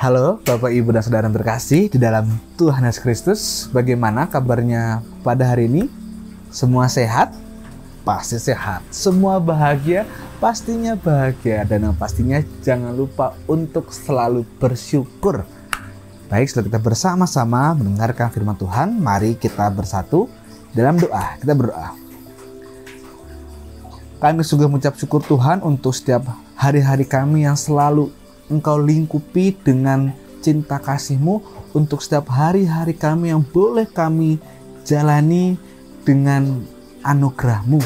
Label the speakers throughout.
Speaker 1: Halo Bapak Ibu dan Saudara terkasih di dalam Tuhan Yesus Kristus. Bagaimana kabarnya pada hari ini? Semua sehat? Pasti sehat. Semua bahagia? Pastinya bahagia. Dan yang pastinya jangan lupa untuk selalu bersyukur. Baik, setelah kita bersama-sama mendengarkan firman Tuhan, mari kita bersatu dalam doa. Kita berdoa. Kami sungguh mengucap syukur Tuhan untuk setiap hari-hari kami yang selalu Engkau lingkupi dengan cinta kasih-Mu, untuk setiap hari-hari kami yang boleh kami jalani dengan anugerah-Mu.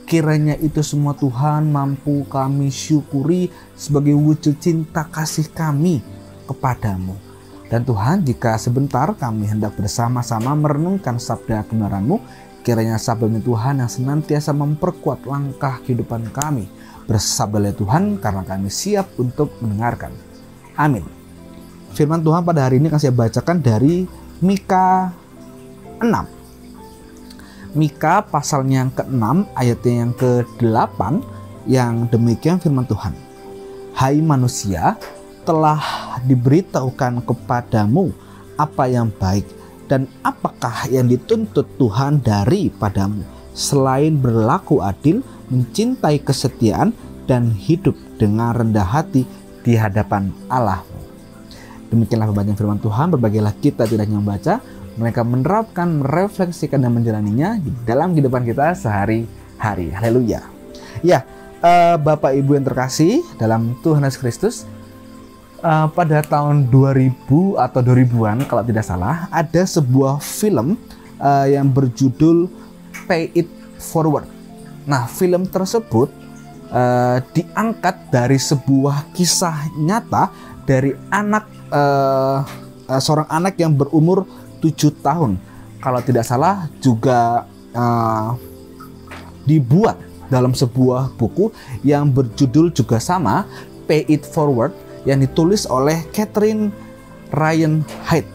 Speaker 1: Kiranya itu semua Tuhan mampu kami syukuri sebagai wujud cinta kasih kami kepadamu. Dan Tuhan, jika sebentar kami hendak bersama-sama merenungkan sabda kebenaran-Mu, kiranya sabda Tuhan yang senantiasa memperkuat langkah kehidupan kami. Bersabarlah Tuhan, karena kami siap untuk mendengarkan. Amin. Firman Tuhan pada hari ini akan saya bacakan dari Mika 6. Mika pasalnya yang ke-6 ayatnya yang ke-8, yang demikian firman Tuhan. Hai manusia, telah diberitahukan kepadamu apa yang baik, dan apakah yang dituntut Tuhan daripadamu, selain berlaku adil, mencintai kesetiaan, dan hidup dengan rendah hati di hadapan Allah-Mu. Demikianlah pembacaan firman Tuhan. Berbagilah kita tidak hanya membaca, mereka menerapkan, merefleksikan, dan menjalaninya di dalam kehidupan kita sehari-hari. Haleluya. Ya, Bapak Ibu yang terkasih dalam Tuhan Yesus Kristus, pada tahun 2000 atau 2000-an kalau tidak salah, ada sebuah film yang berjudul Pay It Forward. Nah, film tersebut diangkat dari sebuah kisah nyata dari seorang anak yang berumur 7 tahun. Kalau tidak salah juga dibuat dalam sebuah buku yang berjudul juga sama, Pay It Forward, yang ditulis oleh Catherine Ryan Hyde.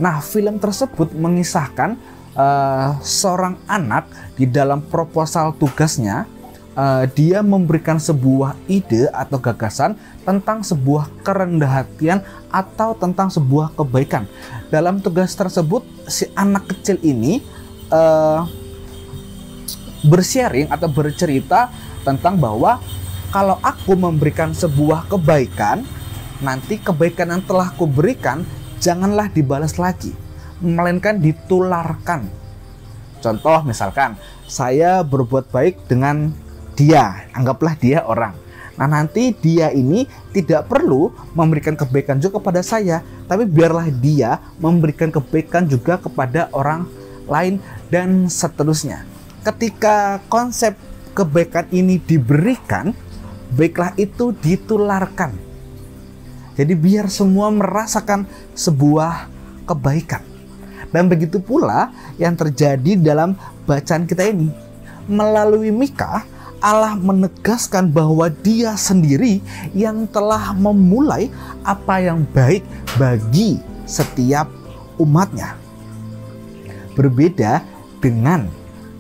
Speaker 1: Nah, film tersebut mengisahkan seorang anak di dalam proposal tugasnya, dia memberikan sebuah ide atau gagasan tentang sebuah kerendahan hatian atau tentang sebuah kebaikan. Dalam tugas tersebut, si anak kecil ini bersharing atau bercerita tentang bahwa kalau aku memberikan sebuah kebaikan, nanti kebaikan yang telah kuberikan janganlah dibalas lagi, melainkan ditularkan. Contoh misalkan, saya berbuat baik dengan dia, anggaplah dia orang. Nah, nanti dia ini tidak perlu memberikan kebaikan juga kepada saya, tapi biarlah dia memberikan kebaikan juga kepada orang lain, dan seterusnya. Ketika konsep kebaikan ini diberikan, baiklah itu ditularkan. Jadi biar semua merasakan sebuah kebaikan. Dan begitu pula yang terjadi dalam bacaan kita ini. Melalui Mika, Allah menegaskan bahwa Dia sendiri yang telah memulai apa yang baik bagi setiap umatnya. Berbeda dengan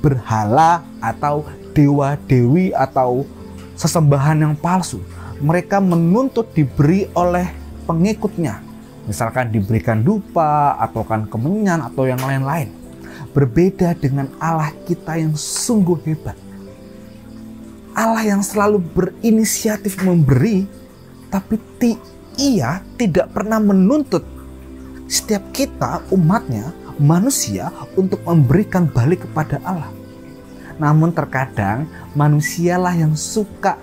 Speaker 1: berhala atau dewa-dewi atau sesembahan yang palsu. Mereka menuntut diberi oleh pengikutnya. Misalkan diberikan dupa, atau kan kemenyan, atau yang lain-lain. Berbeda dengan Allah kita yang sungguh hebat. Allah yang selalu berinisiatif memberi, tapi Ia tidak pernah menuntut setiap kita, umatnya, manusia, untuk memberikan balik kepada Allah. Namun terkadang manusialah yang suka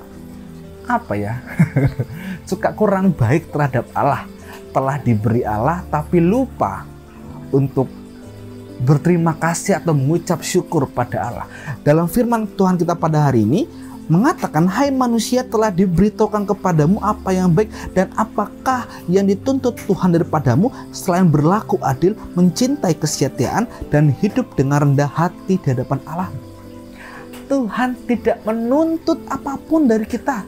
Speaker 1: suka kurang baik terhadap Allah. Telah diberi Allah tapi lupa untuk berterima kasih atau mengucap syukur pada Allah. Dalam firman Tuhan kita pada hari ini mengatakan, hai manusia, telah diberitahukan kepadamu apa yang baik, dan apakah yang dituntut Tuhan daripadamu, selain berlaku adil, mencintai kesetiaan, dan hidup dengan rendah hati di hadapan Allah. Tuhan tidak menuntut apapun dari kita.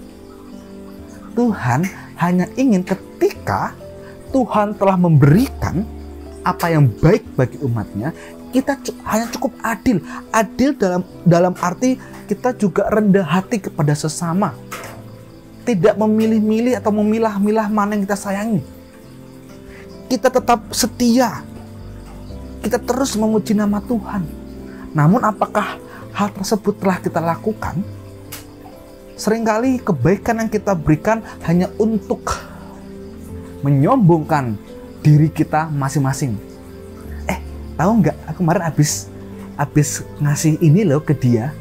Speaker 1: Tuhan hanya ingin ketika Tuhan telah memberikan apa yang baik bagi umatnya, kita hanya cukup adil. Adil dalam arti kita juga rendah hati kepada sesama. Tidak memilih-milih atau memilah-milah mana yang kita sayangi. kita tetap setia, kita terus memuji nama Tuhan. Namun apakah hal tersebut telah kita lakukan? Seringkali kebaikan yang kita berikan hanya untuk menyombongkan diri kita masing-masing. Tahu nggak? Aku kemarin habis ngasih ini loh ke dia.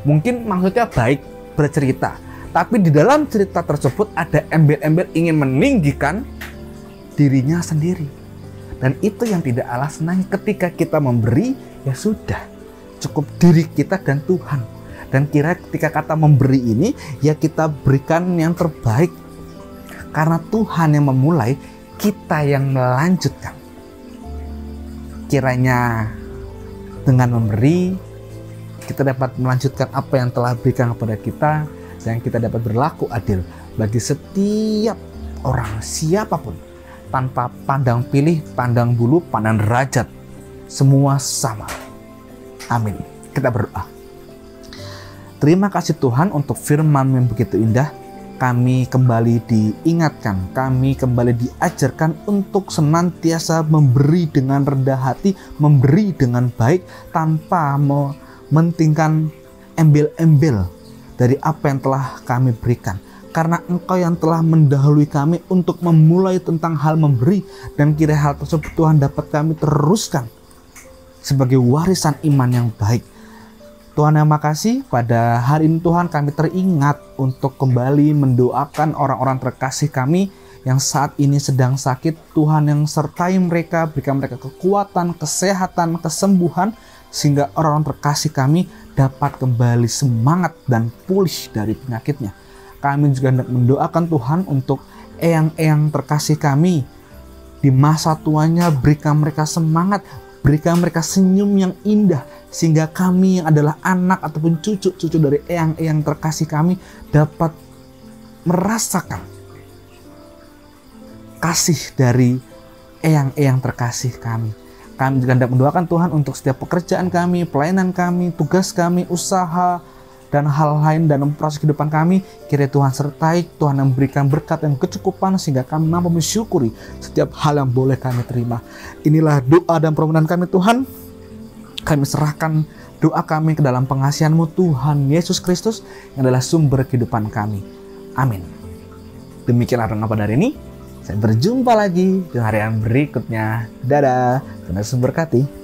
Speaker 1: Mungkin maksudnya baik, bercerita, tapi di dalam cerita tersebut ada embel-embel ingin meninggikan dirinya sendiri. Dan itu yang tidak Allah senangi. Ketika kita memberi, ya sudah, cukup diri kita dan Tuhan. Dan ketika kata memberi ini, ya kita berikan yang terbaik. Karena Tuhan yang memulai, kita yang melanjutkan. Kiranya dengan memberi, kita dapat melanjutkan apa yang telah berikan kepada kita, dan kita dapat berlaku adil bagi setiap orang, siapapun, tanpa pandang pilih, pandang bulu, pandang derajat, semua sama. Amin. Kita berdoa. Terima kasih Tuhan untuk firman yang begitu indah. Kami kembali diingatkan, kami kembali diajarkan untuk senantiasa memberi dengan rendah hati, memberi dengan baik, tanpa mementingkan embel-embel dari apa yang telah kami berikan. Karena Engkau yang telah mendahului kami untuk memulai tentang hal memberi, dan kira hal tersebut Tuhan dapat kami teruskan sebagai warisan iman yang baik. Tuhan yang makasih, pada hari ini Tuhan kami teringat untuk kembali mendoakan orang-orang terkasih kami yang saat ini sedang sakit. Tuhan yang sertai mereka, berikan mereka kekuatan, kesehatan, kesembuhan, sehingga orang-orang terkasih kami dapat kembali semangat dan pulih dari penyakitnya. Kami juga hendak mendoakan Tuhan untuk eyang-eyang terkasih kami. Di masa tuanya berikan mereka semangat, berikan mereka senyum yang indah, sehingga kami yang adalah anak ataupun cucu-cucu dari eyang-eyang terkasih kami dapat merasakan kasih dari eyang-eyang terkasih kami. Kami juga hendak mendoakan Tuhan untuk setiap pekerjaan kami, pelayanan kami, tugas kami, usaha, dan hal lain dalam proses kehidupan kami. Kiranya Tuhan sertai, Tuhan yang memberikan berkat dan kecukupan sehingga kami mampu mensyukuri setiap hal yang boleh kami terima. Inilah doa dan permohonan kami Tuhan. Kami serahkan doa kami ke dalam pengasihan-Mu Tuhan Yesus Kristus yang adalah sumber kehidupan kami. Amin. Demikianlah renungan pada hari ini. Saya berjumpa lagi di hari yang berikutnya. Dadah. Tuhan Yesus memberkati.